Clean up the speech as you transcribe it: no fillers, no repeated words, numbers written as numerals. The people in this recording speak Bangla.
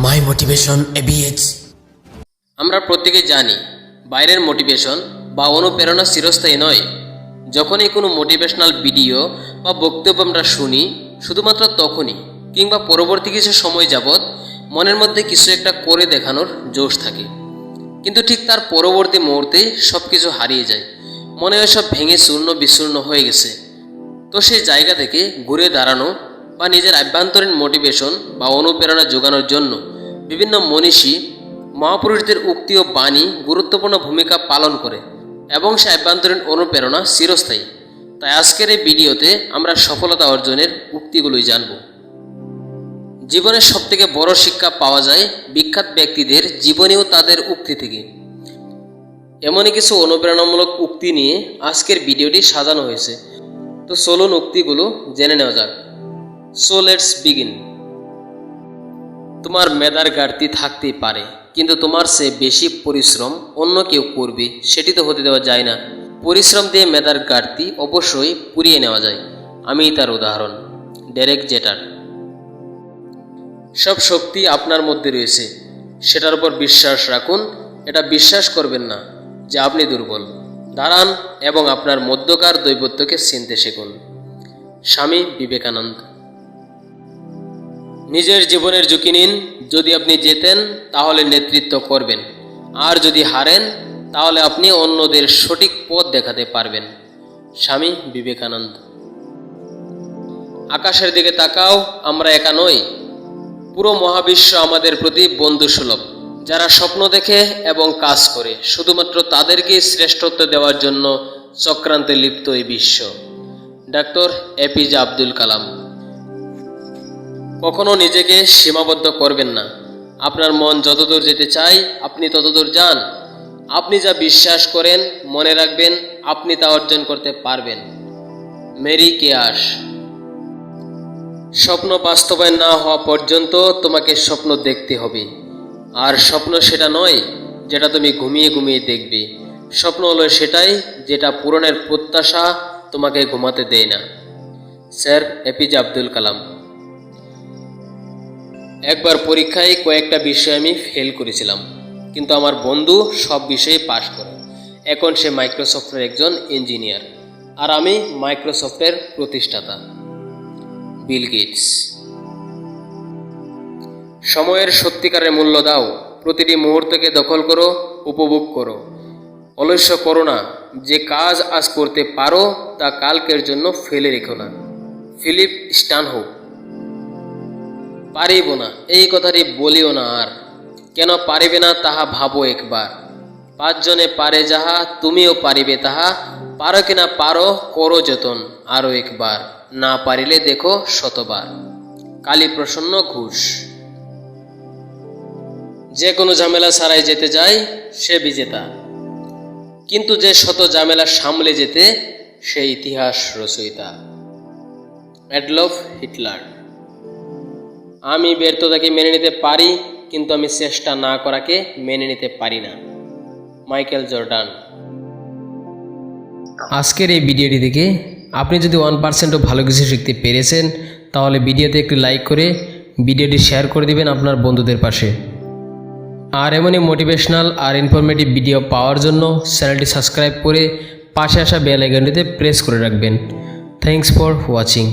মাই মোটিভেশন এবিএইচ। আমরা প্রত্যেকে জানি বাইরের মোটিভেশন বা অনুপ্রেরণা চিরস্থায়ী নয়। যখনই কোনো মোটিভেশনাল ভিডিও বা বক্তব্য আমরা শুনি, শুধুমাত্র তখনই কিংবা পরবর্তী কিছু সময় যাবৎ মনের মধ্যে কিছু একটা করে দেখানোর জোশ থাকে, কিন্তু ঠিক তার পরবর্তী মুহূর্তে সব কিছু হারিয়ে যায়। মনে হয় সব ভেঙে চূর্ণ বিচূর্ণ হয়ে গেছে। তো সেই জায়গা থেকে ঘুরে দাঁড়ানো বা নিজের আভ্যন্তরীণ মোটিভেশন বা অনুপ্রেরণা যোগানোর জন্য বিভিন্ন মনীষী মহাপুরুষদের উক্তি ও বাণী গুরুত্বপূর্ণ ভূমিকা পালন করে এবং সে আভ্যন্তরীণ অনুপ্রেরণা চিরস্থায়ী। তাই আজকের এই ভিডিওতে আমরা সফলতা অর্জনের উক্তিগুলোই জানব। জীবনের সবথেকে বড় শিক্ষা পাওয়া যায় বিখ্যাত ব্যক্তিদের জীবনী ও তাদের উক্তি থেকে। এমনই কিছু অনুপ্রেরণামূলক উক্তি নিয়ে আজকের ভিডিওটি সাজানো হয়েছে। তো চলুন উক্তিগুলো জেনে নেওয়া যাক। So let's begin. তোমার মেধার ঘাটতি থাকতেই পারে, কিন্তু তোমার চেয়ে বেশি পরিশ্রম অন্য কেউ করবে সেটি তো হতে দেওয়া যায় না। পরিশ্রম দিয়ে মেধার ঘাটতি অবশ্যই পুরিয়ে নেওয়া যায়। আমি তার উদাহরণ, ডেরেক জেটার। সব শক্তি আপনার মধ্যে রয়েছে, সেটার উপর বিশ্বাস রাখুন। এটা বিশ্বাস করবেন না যে আপনি দুর্বল। দাঁড়ান এবং আপনার মধ্যকার দৈবত্যকে চিনতে শিখুন। স্বামী বিবেকানন্দ। নিজের জীবনের ঝুঁকি নিন। যদি আপনি জেতেন তাহলে নেতৃত্ব করবেন, আর যদি হারেন তাহলে আপনি অন্যদের সঠিক পথ দেখাতে পারবেন। স্বামী বিবেকানন্দ। আকাশের দিকে তাকাও, আমরা একা নই। পুরো মহাবিশ্ব আমাদের প্রতি বন্ধুসুলভ। যারা স্বপ্ন দেখে এবং কাজ করে, শুধুমাত্র তাদেরকেই শ্রেষ্ঠত্ব দেওয়ার জন্য চক্রান্তে লিপ্ত এই বিশ্ব। Doctor APJ Abdul Kalam. কখনো নিজেকে সীমাবদ্ধ করবেন না। আপনার মন যতদূর যেতে চায় আপনি ততদূর যান। আপনি যা বিশ্বাস করেন, মনে রাখবেন আপনি তা অর্জন করতে পারবেন। মেরি কেয়াস। স্বপ্ন বাস্তবায়ন না হওয়া পর্যন্ত তোমাকে স্বপ্ন দেখতে হবে। আর স্বপ্ন সেটা নয় যেটা তুমি ঘুমিয়ে ঘুমিয়ে দেখবে। স্বপ্ন হলো সেটাই যেটা পূরণের প্রত্যাশা তোমাকে ঘুমাতে দেয় না। Sir APJ Abdul Kalam. একবার পরীক্ষায় কয়েকটা বিষয়ে আমি ফেল করেছিলাম, কিন্তু আমার বন্ধু সব বিষয়ে পাশ করে। এখন সে মাইক্রোসফটের একজন ইঞ্জিনিয়ার, আর আমি মাইক্রোসফটের প্রতিষ্ঠাতা। Bill Gates. সময়ের সত্যিকারের মূল্য দাও। প্রতিটি মুহূর্তকে দখল করো, উপভোগ করো। অলস্য করো না। যে কাজ আজ করতে পারো তা কালকের জন্য ফেলে রেখো না। ফিলিপ স্ট্যানহোপ। পারিব না এই কথাটি বলিও না আর। কেন পারিবে না তাহা ভাবো একবার। পাঁচজনে পারে যাহা তুমিও পারিবে তাহা। পারো কিনা পারো করো যতন আরও একবার। না পারিলে দেখো শতবার। কালীপ্রসন্ন ঘোষ। যে কোনো ঝামেলা ছাড়াই যেতে যায় সে বিজেতা, কিন্তু যে শত ঝামেলা সামলে যেতে সে ইতিহাস রচয়িতা। Adolf Hitler. আমি ব্যর্থতাকে মেনে নিতে পারি, কিন্তু আমি চেষ্টা না করাকে মেনে নিতে পারি না। Michael Jordan. আজকের এই ভিডিওটি থেকে আপনি যদি 1%ও ভালো কিছু শিখতে পেরেছেন, তাহলে ভিডিওতে একটি লাইক করে ভিডিওটি শেয়ার করে দিবেন আপনার বন্ধুদের পাশে। আর এমনই মোটিভেশনাল আর ইনফরমেটিভ ভিডিও পাওয়ার জন্য চ্যানেলটি সাবস্ক্রাইব করে পাশে আসা বেল আইকনটিতে প্রেস করে রাখবেন। Thanks for watching.